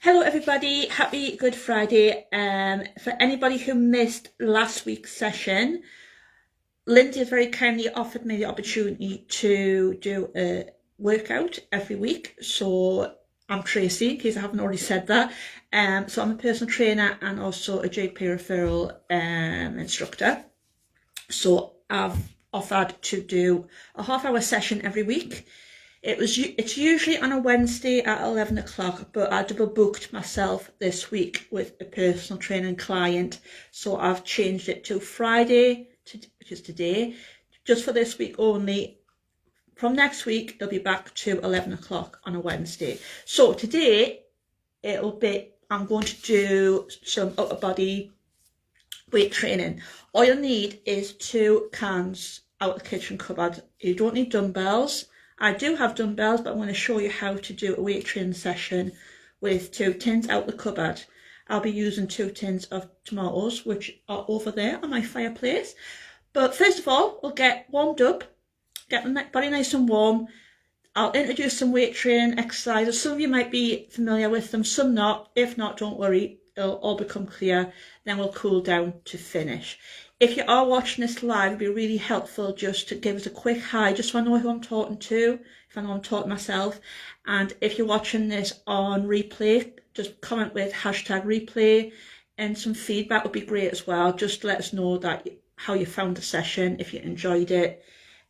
Hello everybody, happy Good Friday. For anybody who missed last week's session, Lindsay has very kindly offered me the opportunity to do a workout every week. So I'm Tracy, in case I haven't already said that. So I'm a personal trainer and also a GP referral instructor. So I've offered to do a half-hour session every week. It's usually on a Wednesday at 11 o'clock, but I double booked myself this week with a personal training client. So I've changed it to Friday, which is today, just for this week only. From next week, it'll be back to 11 o'clock on a Wednesday. So today, I'm going to do some upper body weight training. All you'll need is 2 cans out of the kitchen cupboard. You don't need dumbbells. I do have dumbbells, but I'm going to show you how to do a weight training session with 2 tins out the cupboard. I'll be using 2 tins of tomatoes, which are over there on my fireplace. But first of all, we'll get warmed up, get the body nice and warm. I'll introduce some weight training exercises. Some of you might be familiar with them, some not. If not, don't worry, it'll all become clear. Then we'll cool down to finish. If you are watching this live, it'd be really helpful just to give us a quick hi, just so I know who I'm talking to, if I know I'm talking to myself. And if you're watching this on replay, just comment with #replay, and some feedback would be great as well. Just to let us know how you found the session, if you enjoyed it,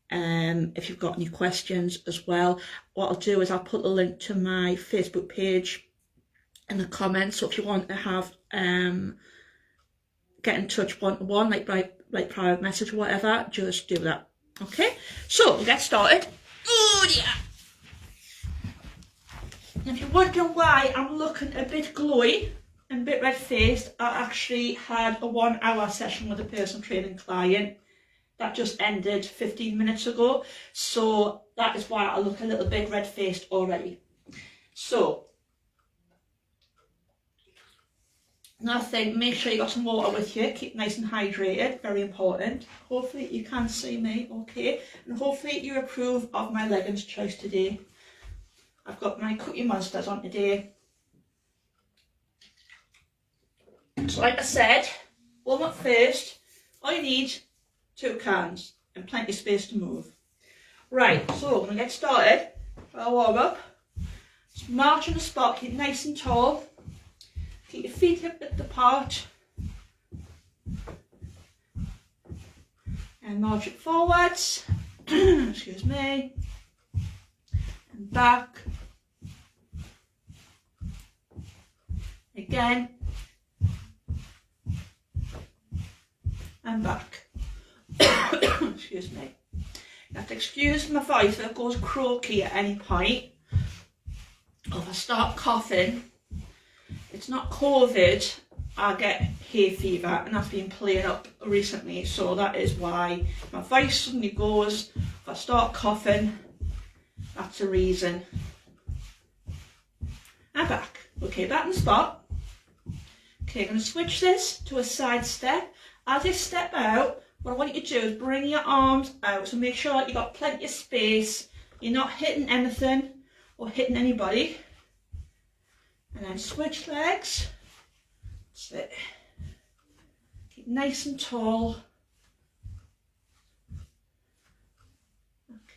if you've got any questions as well. What I'll do is I'll put the link to my Facebook page in the comments. So if you want to have get in touch one-to-one, like private message or whatever, just do that. Okay, so we'll get started. Oh yeah. And if you're wondering why I'm looking a bit glowy and a bit red-faced, I actually had a 1-hour session with a personal training client that just ended 15 minutes ago. So that is why I look a little bit red-faced already. So another thing, make sure you got some water with you, keep nice and hydrated, very important. Hopefully you can see me okay, and hopefully you approve of my leggings choice today. I've got my Cookie Monsters on today. So like I said, warm up first. All you need, 2 cans and plenty of space to move. Right, so we're going to get started. I'll warm up. Just march on the spot, keep nice and tall. Keep your feet hip width apart and march it forwards, excuse me, and back, again, and back, excuse me. You have to excuse my voice if it goes croaky at any point, or if I start coughing. It's not COVID, I get hay fever, and that's been playing up recently, so that is why my voice suddenly goes. If I start coughing, that's the reason. And back. Okay, back in the spot. Okay, I'm going to switch this to a side step. As you step out, what I want you to do is bring your arms out, so make sure that you've got plenty of space, you're not hitting anything or hitting anybody. And then switch legs. That's it. Keep nice and tall.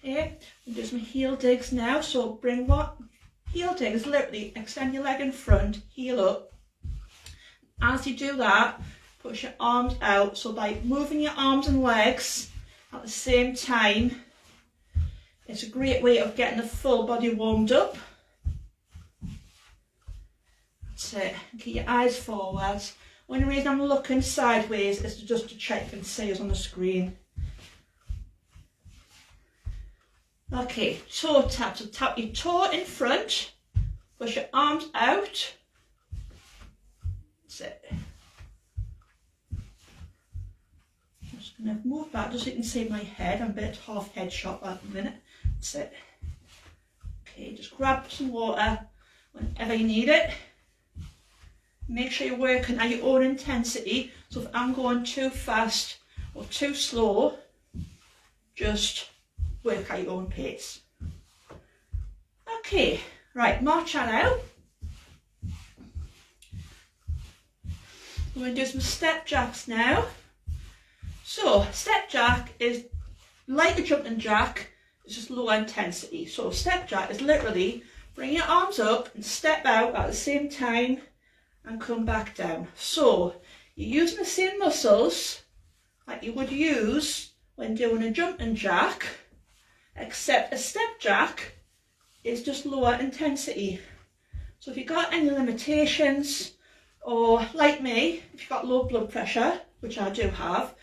Okay, we'll do some heel digs now. So bring what? Heel dig is literally extend your leg in front, heel up. As you do that, push your arms out. So by moving your arms and legs at the same time, it's a great way of getting the full body warmed up. That's it. Keep your eyes forwards. Only reason I'm looking sideways is just to check and see us on the screen. Okay, toe tap. So tap your toe in front, push your arms out. That's it. I'm just going to move back just so you can see my head. I'm a bit half head shot at the minute. That's it. Okay, just grab some water whenever you need it. Make sure you're working at your own intensity. So if I'm going too fast or too slow, just work at your own pace. Okay, right, march that out. We're going to do some step jacks now. So step jack is like a jumping jack, it's just lower intensity. So step jack is literally bring your arms up and step out at the same time and come back down. So you're using the same muscles like you would use when doing a jumping jack, except a step jack is just lower intensity. So if you've got any limitations, or like me, if you've got low blood pressure, which I do have,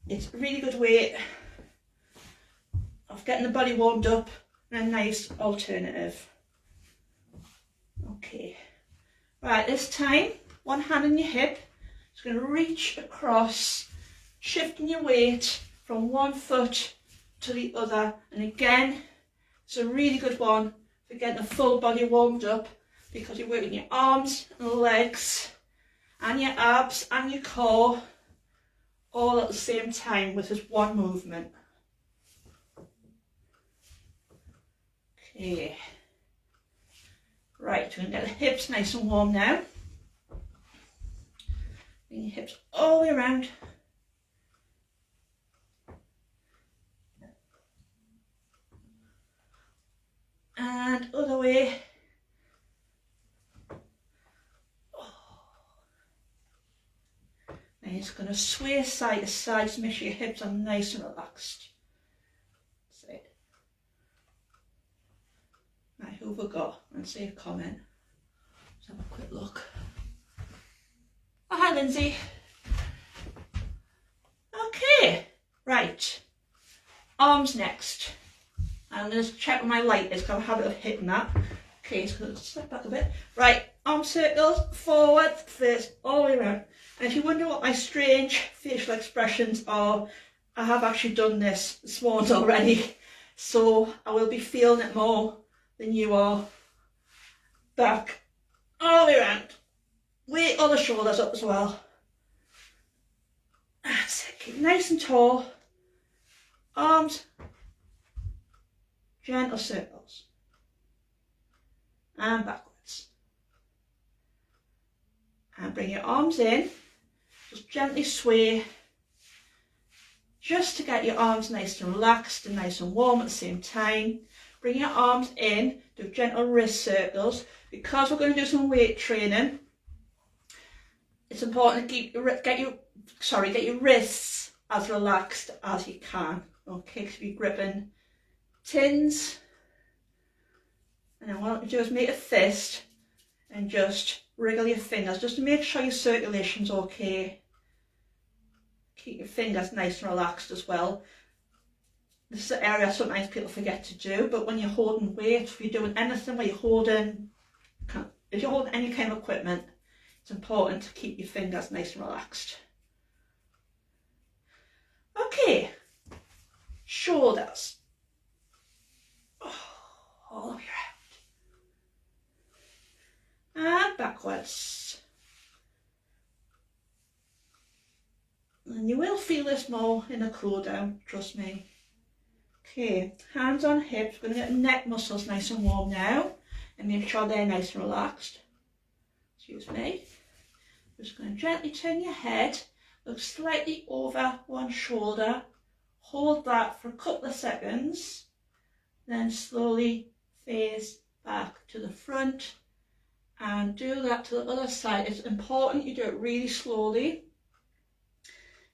it's a really good way of getting the body warmed up and a nice alternative. Okay, right, this time, one hand on your hip, it's going to reach across, shifting your weight from one foot to the other, and again, it's a really good one for getting the full body warmed up, because you're working your arms and legs and your abs and your core all at the same time with this one movement. Okay, right, we're going to get the hips nice and warm now. Bring your hips all the way around. And other way. And it's going to sway side to side to make sure your hips are nice and relaxed. That's it. Right, who have we got? Let's see a comment. Let's have a quick look. Oh, hi Lindsay. Okay, right. Arms next. I'm going to check where my light is because I have a habit of hitting that. Okay, so I'm going to step back a bit. Right, arm circles, forward, first, all the way around. And if you wonder what my strange facial expressions are, I have actually done this morning already. So I will be feeling it more than you are. Back, all the way around. Weight all the shoulders up as well. That's it, keep nice and tall. Arms, gentle circles. And backwards. And bring your arms in. Just gently sway, just to get your arms nice and relaxed and nice and warm at the same time. Bring your arms in, do gentle wrist circles. Because we're going to do some weight training, it's important to get your wrists as relaxed as you can. Okay, because you'll be gripping tins. And then what I want you to do is make a fist and just wriggle your fingers just to make sure your circulation's okay. Keep your fingers nice and relaxed as well. This is an area sometimes people forget to do, but when you're holding weight, if you're doing anything where if you're holding any kind of equipment, it's important to keep your fingers nice and relaxed. Okay, shoulders. All the way around. And backwards. And you will feel this more in a cool down, trust me. Okay, hands on hips. We're going to get the neck muscles nice and warm now. And make sure they're nice and relaxed. Excuse me. Just going to gently turn your head. Look slightly over one shoulder. Hold that for a couple of seconds. Then slowly face back to the front. And do that to the other side. It's important you do it really slowly.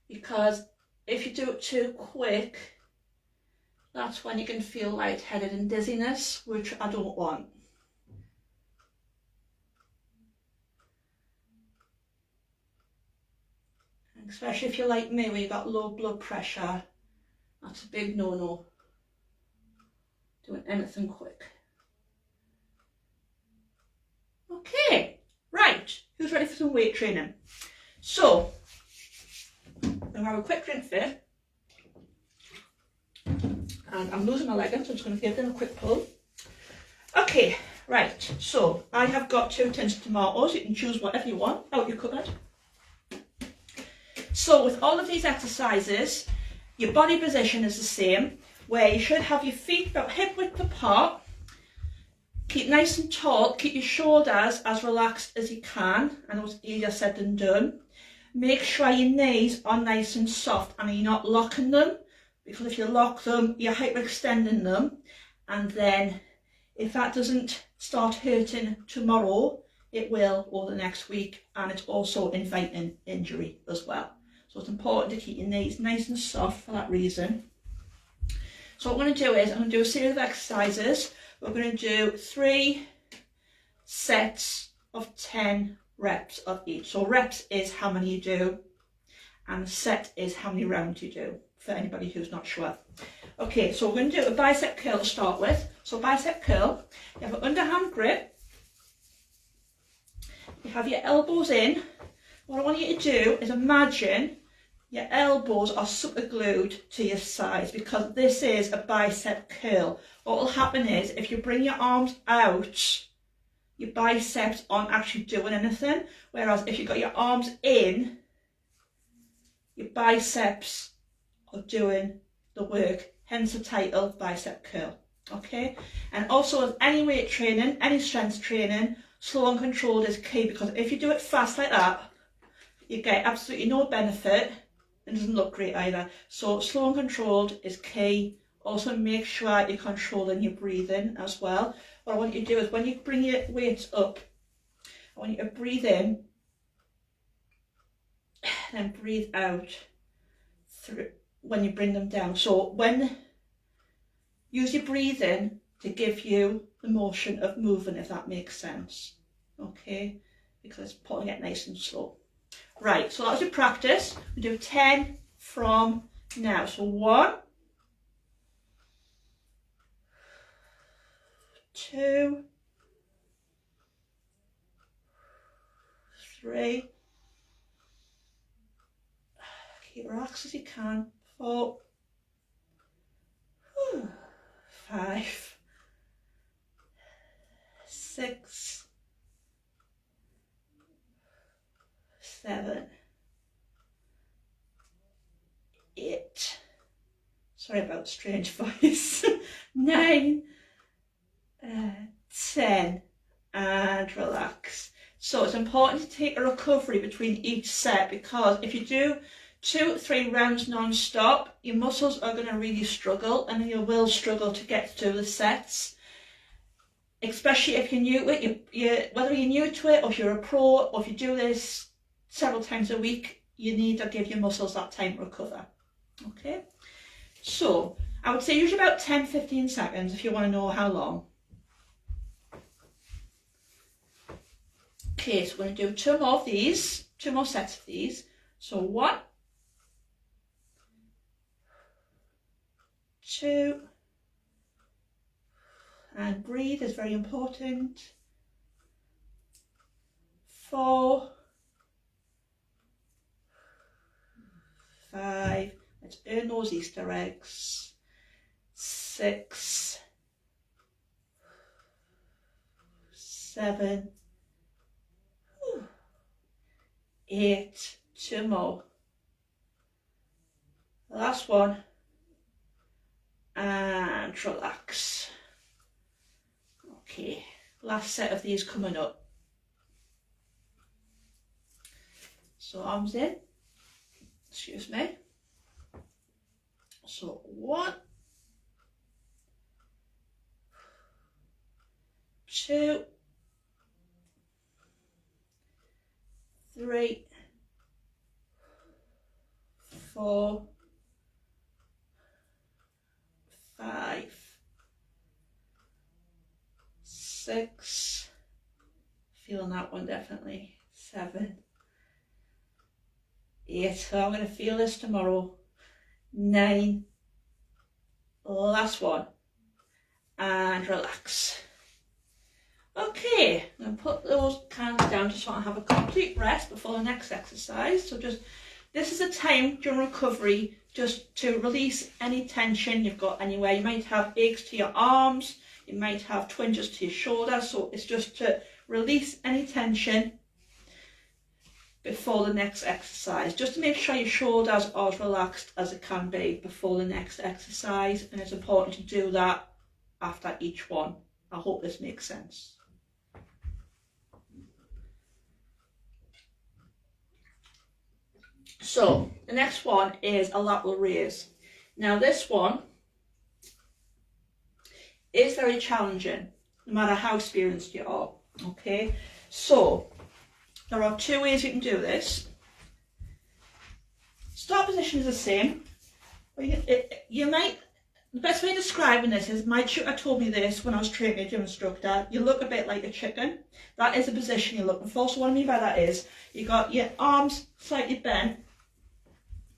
Because if you do it too quick, that's when you can feel lightheaded and dizziness, which I don't want. And especially if you're like me, where you've got low blood pressure, that's a big no-no. Doing anything quick. Okay, right, who's ready for some weight training? So, I'm going to have a quick drink first. And I'm losing my leggings, so I'm just going to give them a quick pull. Okay, right, so I have got 2 tins of tomatoes. You can choose whatever you want out your cupboard. So with all of these exercises, your body position is the same, where you should have your feet about hip width apart, keep nice and tall, keep your shoulders as relaxed as you can. I know it's easier said than done. Make sure your knees are nice and soft and you're not locking them, because if you lock them, you're hyperextending them, and then if that doesn't start hurting tomorrow, it will over the next week, and it's also inviting injury as well. So it's important to keep your knees nice and soft for that reason. So what I'm going to do is I'm going to do a series of exercises. We're going to do 3 sets of 10 reps of each. So reps is how many you do, and set is how many rounds you do, for anybody who's not sure. Okay, so we're going to do a bicep curl to start with. So bicep curl, you have an underhand grip, you have your elbows in. What I want you to do is imagine your elbows are super glued to your sides, because this is a bicep curl. What will happen is if you bring your arms out, your biceps aren't actually doing anything, whereas if you've got your arms in, your biceps are doing the work, hence the title bicep curl. Okay, and also with any weight training, any strength training, slow and controlled is key, because if you do it fast like that, you get absolutely no benefit and it doesn't look great either. So slow and controlled is key. Also make sure you're controlling your breathing as well. What I want you to do is when you bring your weights up, I want you to breathe in and breathe out through when you bring them down. So use your breathing to give you the motion of moving, if that makes sense. Okay, because it's putting it nice and slow. Right, so that's your practice. We do 10 from now. So 1, 2, 3, keep relaxed as you can, 4, 5, 6, 7, 8, sorry about strange voice, 9, 10, and relax. So it's important to take a recovery between each set, because if you do 2 3 rounds non-stop, your muscles are going to really struggle, and you will struggle to get through the sets, especially if you're new to it. Whether you're new to it or if you're a pro, or if you do this several times a week, you need to give your muscles that time to recover. Okay, so I would say usually about 10-15 seconds if you want to know how long. Okay, so we're going to do 2 more of these, 2 more sets of these. So 1, 2, and breathe is very important. 4, 5, let's earn those Easter eggs. 6, 7, 8, 2 more. The last one, and relax. Okay, last set of these coming up. So arms in, excuse me. So 1, 2, 3, 4, 5, 6, feeling that one definitely, 7, 8, so I'm going to feel this tomorrow, 9, last one, and relax. Okay, I'm going to put those cans down just so I have a complete rest before the next exercise. So this is a time during recovery just to release any tension you've got anywhere. You might have aches to your arms, you might have twinges to your shoulders, so it's just to release any tension before the next exercise, just to make sure your shoulders are as relaxed as it can be before the next exercise, and it's important to do that after each one. I hope this makes sense. So the next one is a lateral raise. Now this one is very challenging, no matter how experienced you are. Okay, so there are two ways you can do this. Start position is the same. You might, the best way of describing this is, my tutor told me this when I was training a gym instructor, you look a bit like a chicken. That is the position you're looking for. So what I mean by that is, you got your arms slightly bent,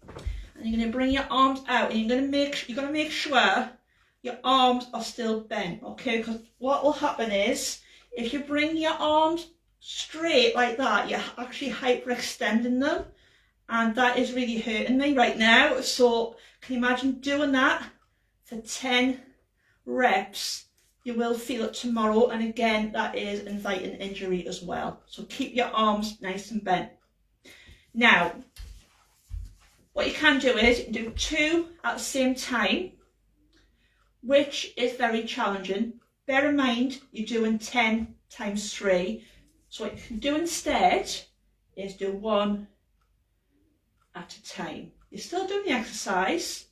and you're going to bring your arms out, and you're going to make sure your arms are still bent, okay? Because what will happen is, if you bring your arms straight like that, you're actually hyperextending them, and that is really hurting me right now. So can you imagine doing that for 10 reps? You will feel it tomorrow, and again, that is inviting injury as well. So keep your arms nice and bent. Now, what you can do is you can do 2 at the same time, which is very challenging. Bear in mind, you're doing 10 times 3. So what you can do instead is do 1 at a time. You're still doing the exercise,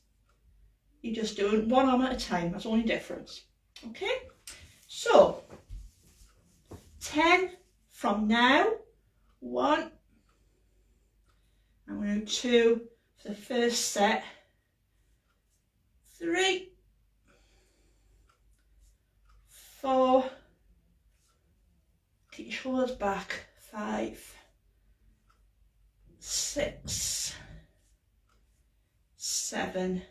you're just doing 1 arm at a time. That's the only difference. Okay, so 10 from now. 1, I'm going to do 2 for the first set. 3, 4, keep your shoulders back. 5, 6, 7,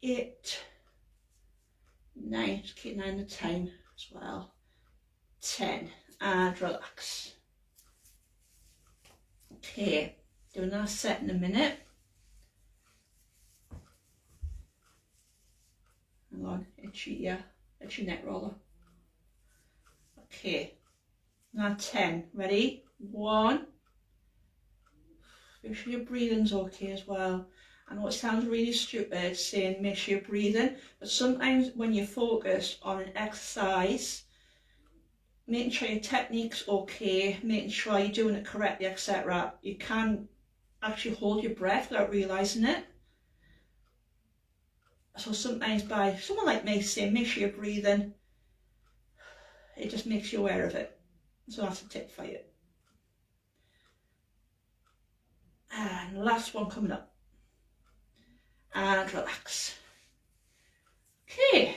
8, 9, just keep 9 at a time as well. 10, and relax. Okay, doing that set in a minute. Hang on, itchy neck roller. Okay, now 10, ready? 1, make sure your breathing's okay as well. I know it sounds really stupid saying make sure you're breathing, but sometimes when you focus on an exercise, making sure your technique's okay, making sure you're doing it correctly, etc., you can actually hold your breath without realising it. So sometimes by someone like me saying make sure you're breathing, it just makes you aware of it. So that's a tip for you. And the last one coming up. And relax. Okay.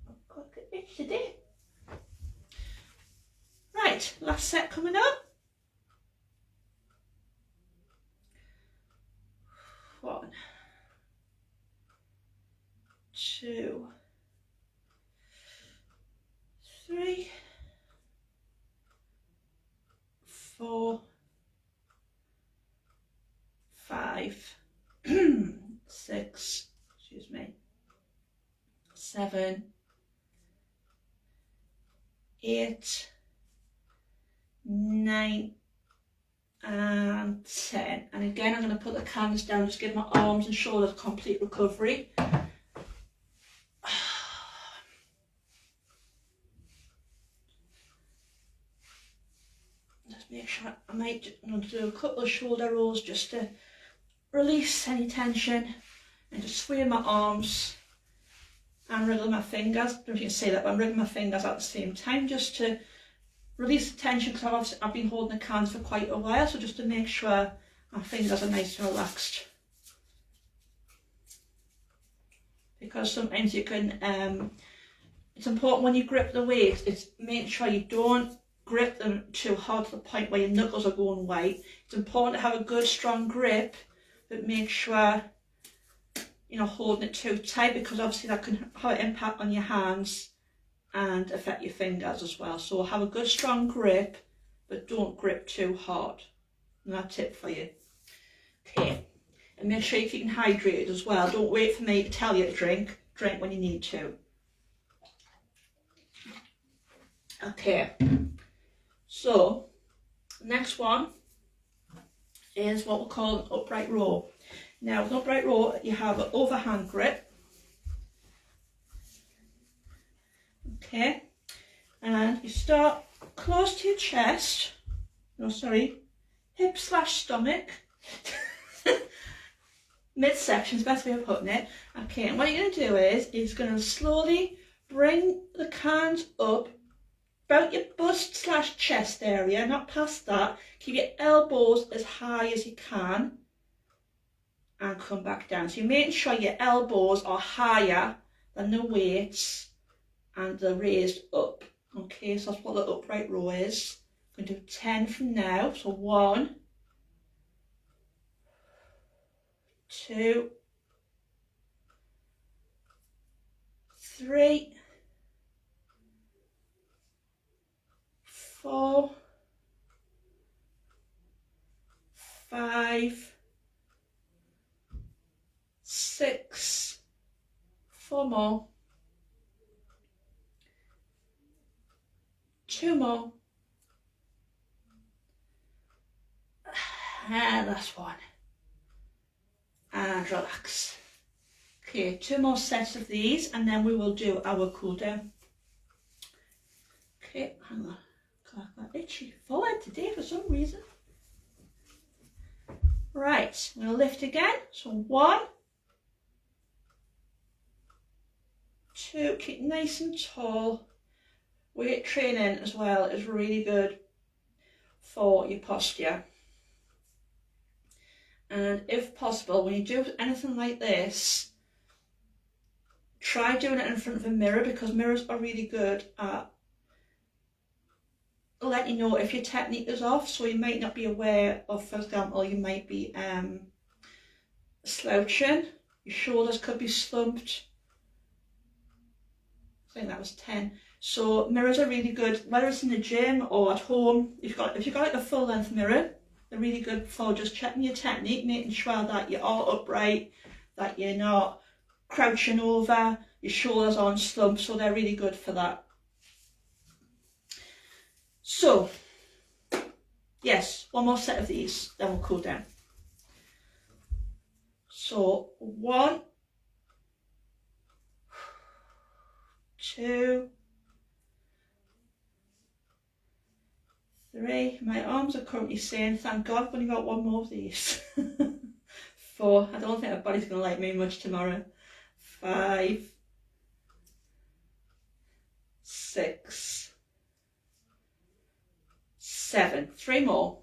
I've got the itch today. Right, last set coming up. 1, 2, 3, 4, 5, 6, 7, 8, 9, and 10. And again, I'm going to put the canvas down, just give my arms and shoulders complete recovery. Just make sure I might do a couple of shoulder rolls just to release any tension, and just swing my arms and wriggle my fingers. I don't know if you can say that, but I'm wriggling my fingers at the same time just to release the tension, because I've been holding the cans for quite a while, so just to make sure my fingers are nice and relaxed. Because sometimes you can, it's important when you grip the weights, it's make sure you don't grip them too hard to the point where your knuckles are going white. It's important to have a good strong grip, but make sure you're not holding it too tight, because obviously that can have an impact on your hands and affect your fingers as well. So have a good strong grip, but don't grip too hard. And that's it for you. Okay, and make sure you're keeping hydrated as well. Don't wait for me to tell you to drink. Drink when you need to. Okay, so next one is what we call an upright row. Now with an upright row, you have an overhand grip, Okay, and you start close to your chest, no sorry, hip slash stomach, midsection is the best way of putting it. Okay, and what you're going to do is going to slowly bring the hands up about your bust slash chest area, not past that. Keep your elbows as high as you can and come back down. So you're making sure your elbows are higher than the weights and they're raised up. Okay, so that's what the upright row is. I'm going to do 10 from now. So 1, 2, 3, 4, 5, 6, 4 more, 2 more, and last one, and relax. Okay, 2 more sets of these and then we will do our cool down. Okay, hang on, got that itchy forehead today for some reason. Right, I'm going to lift again, so 1, 2, keep nice and tall. Weight training as well is really good for your posture. And if possible, when you do anything like this, try doing it in front of a mirror, because mirrors are really good at letting you know if your technique is off. So you might not be aware of, for example, you might be slouching, your shoulders could be slumped. I think that was 10. So mirrors are really good, whether it's in the gym or at home. If you've got like a full length mirror, they're really good for just checking your technique, making sure that you're all upright, that you're not crouching over, your shoulders aren't slumped, so they're really good for that. So, yes, 1 more set of these, then we'll cool down. So, 1, 2, 3, my arms are currently saying, thank God I've only got 1 more of these. 4, I don't think my body's going to like me much tomorrow. 5, 6, 7, 3 more,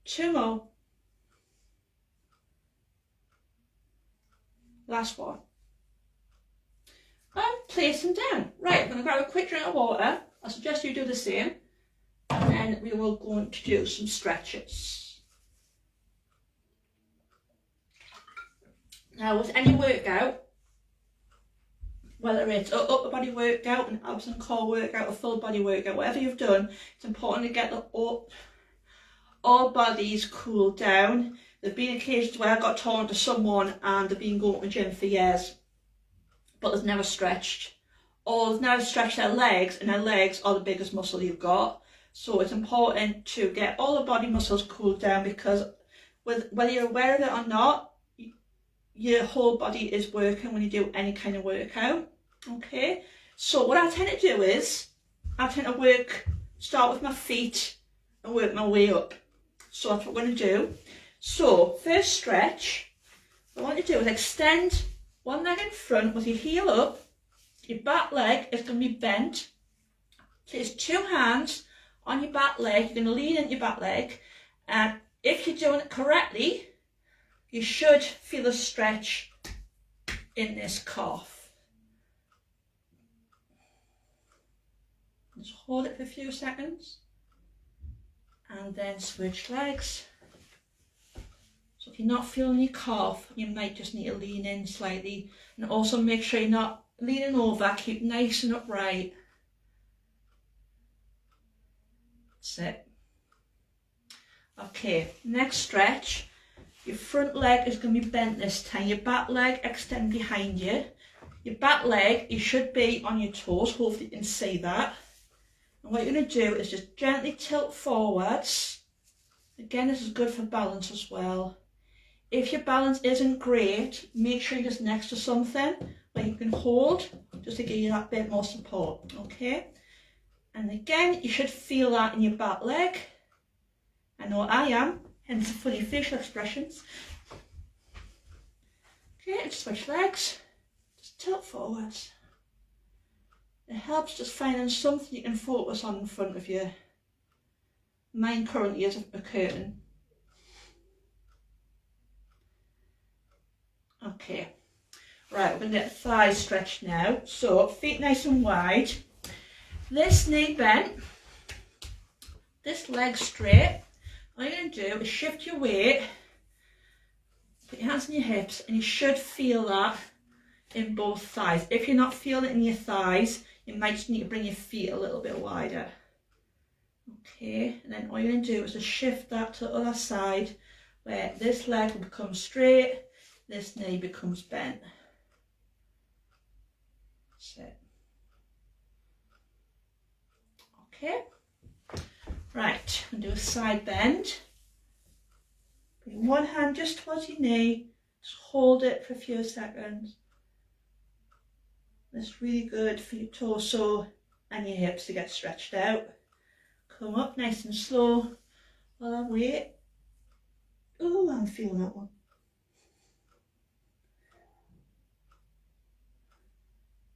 2 more, last one, and place them down. Right, I'm going to grab a quick drink of water. I suggest you do the same, and then we will go on to do some stretches. Now, with any workout, whether it's an upper body workout, an abs and core workout, a full body workout, whatever you've done, it's important to get the all bodies cooled down. There have been occasions where I got talking to someone and they've been going to the gym for years, but they've never stretched. Or they've never stretched their legs, and their legs are the biggest muscle you've got. So it's important to get all the body muscles cooled down, because whether you're aware of it or not, your whole body is working when you do any kind of workout. Okay, so what I tend to do is I tend to start with my feet and work my way up. So that's what we're going to do. So first stretch, what I want you to do is extend one leg in front with your heel up. Your back leg is going to be bent. Place 2 hands on your back leg. You're going to lean into your back leg, and if you're doing it correctly, you should feel a stretch in this calf. Just hold it for a few seconds and then switch legs. So if you're not feeling your calf, you might just need to lean in slightly, and also make sure you're not leaning over. Keep nice and upright. That's it. Okay, next stretch. Your front leg is going to be bent this time. Your back leg extend behind you. Your back leg, you should be on your toes. Hopefully you can see that. And what you're going to do is just gently tilt forwards. Again, this is good for balance as well. If your balance isn't great, make sure you're just next to something where you can hold just to give you that bit more support, okay? And again, you should feel that in your back leg. I know I am, hence the funny facial expressions. Okay, and switch legs, just tilt forwards. It helps just finding something you can focus on in front of you. Mine currently is a curtain. Okay, right, we're going to get thighs stretched now. So feet nice and wide, this knee bent, this leg straight. All you're going to do is shift your weight, put your hands on your hips, and you should feel that in both thighs. If you're not feeling it in your thighs, you might just need to bring your feet a little bit wider. Okay, and then all you're going to do is just shift that to the other side, where this leg will become straight, this knee becomes bent. That's it. Okay, right, I'm going to do a side bend. Bring one hand just towards your knee, just hold it for a few seconds. That's really good for your torso and your hips to get stretched out. Come up nice and slow while I wait. Oh, I'm feeling that one.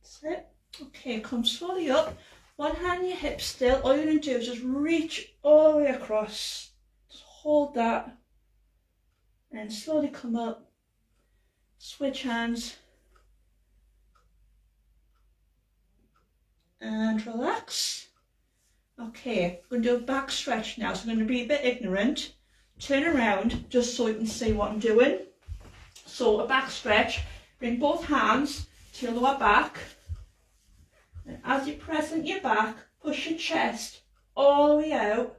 That's it. Okay, come slowly up. One hand on your hips still. All you're going to do is just reach all the way across. Just hold that. And slowly come up. Switch hands. And relax. Okay, we're going to do a back stretch now. So I'm going to be a bit ignorant. Turn around just so you can see what I'm doing. So a back stretch. Bring both hands to your lower back. And as you press into your back, push your chest all the way out.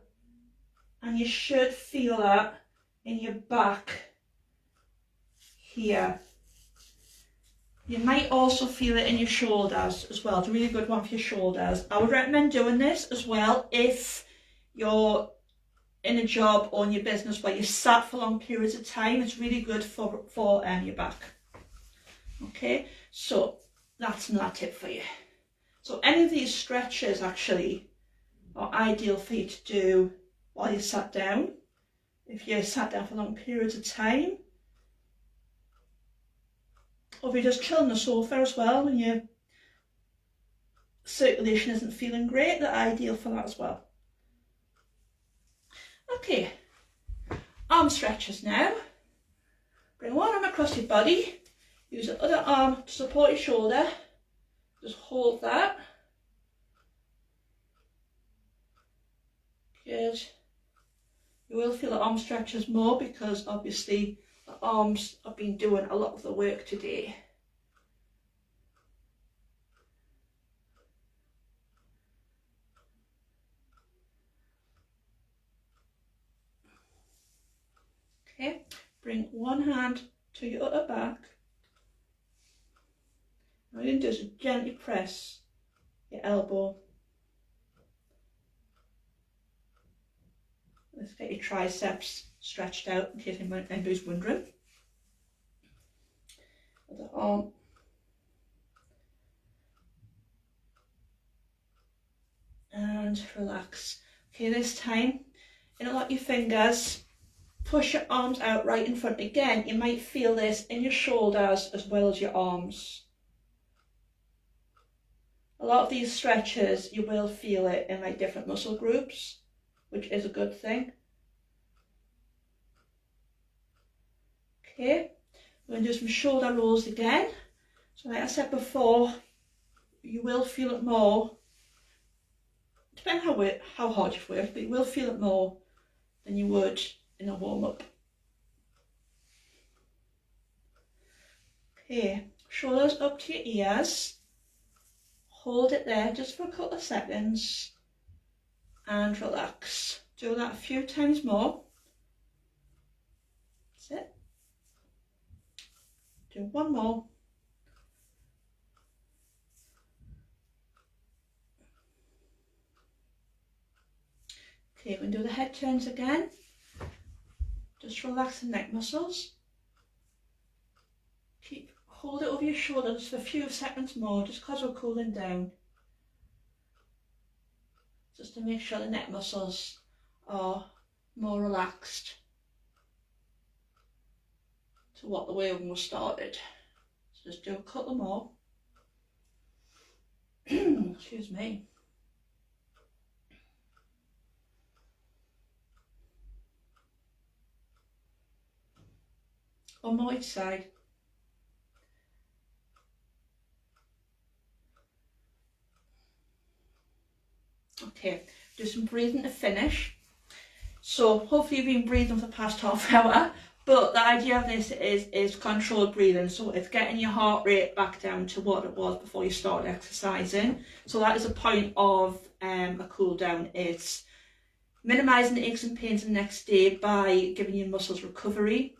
And you should feel that in your back here. You might also feel it in your shoulders as well. It's a really good one for your shoulders. I would recommend doing this as well if you're in a job or in your business where you're sat for long periods of time. It's really good for your back. Okay, so that's another tip for you. So any of these stretches actually are ideal for you to do while you're sat down. If you're sat down for long periods of time, or if you're just chilling on the sofa as well when your circulation isn't feeling great, they're ideal for that as well. Okay, arm stretches now. Bring one arm across your body, use the other arm to support your shoulder. Just hold that. Good. You will feel the arm stretches more because obviously the arms have been doing a lot of the work today. Okay, bring one hand to your upper back. What you're going to do is gently press your elbow. Let's get your triceps stretched out in case anybody's wondering. Other arm. And relax. Okay, this time, interlock your fingers. Push your arms out right in front. Again, you might feel this in your shoulders as well as your arms. A lot of these stretches, you will feel it in like different muscle groups, which is a good thing. Okay, we're going to do some shoulder rolls again. So like I said before, you will feel it more, depending how hard you've worked, but you will feel it more than you would in a warm-up. Okay, shoulders up to your ears. Hold it there just for a couple of seconds and relax. Do that a few times more. That's it. Do one more. Okay, we're going to do the head turns again. Just relax the neck muscles. Keep hold it over your shoulders for a few seconds more, just because we're cooling down. Just to make sure the neck muscles are more relaxed to what the way when we started. So just do a couple more. Excuse me. One more each side. Okay, do some breathing to finish. So hopefully you've been breathing for the past half hour, but the idea of this is controlled breathing. So it's getting your heart rate back down to what it was before you started exercising. So that is a point of a cool down. It's minimising the aches and pains the next day by giving your muscles recovery.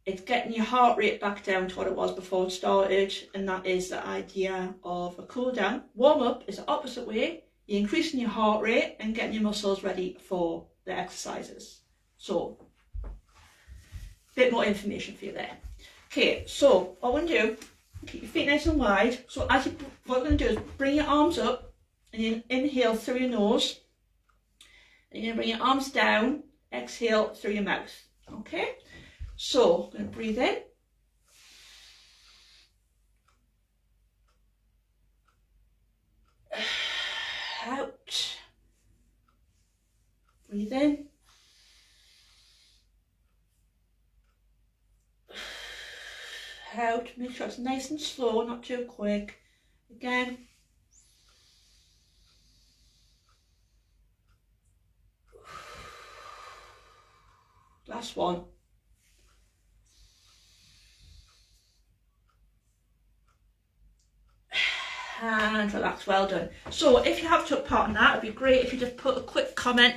It's getting your heart rate back down to what it was before it started, and that is the idea of a cool down. Warm up is the opposite way. You're increasing your heart rate and getting your muscles ready for the exercises. So, a bit more information for you there. Okay, so what we're going to do, keep your feet nice and wide. So what we're going to do is bring your arms up and you inhale through your nose. And you're going to bring your arms down, exhale through your mouth. Okay, so I'm going to breathe in. Out. Breathe in. Out. Make sure it's nice and slow, not too quick. Again. Last one. And relax, well done. So if you have took part in that, it'd be great if you just put a quick comment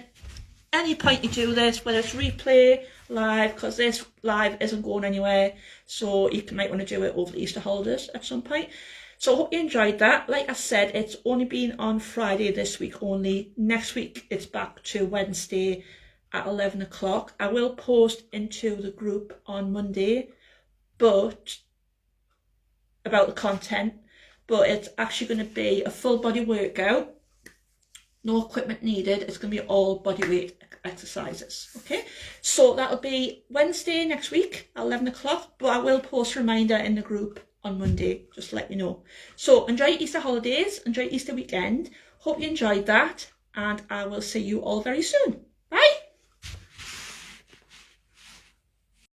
any point you do this, whether it's replay, live, because this live isn't going anywhere, so you might want to do it over the Easter holidays at some point. So I hope you enjoyed that. Like I said, it's only been on Friday this week only. Next week it's back to Wednesday at 11 o'clock. I will post into the group on Monday but about the content, but it's actually going to be a full body workout, no equipment needed. It's going to be all body weight exercises. Okay, so that'll be Wednesday next week at 11 o'clock, but I will post a reminder in the group on Monday, just to let you know. So enjoy Easter holidays, enjoy Easter weekend. Hope you enjoyed that, and I will see you all very soon.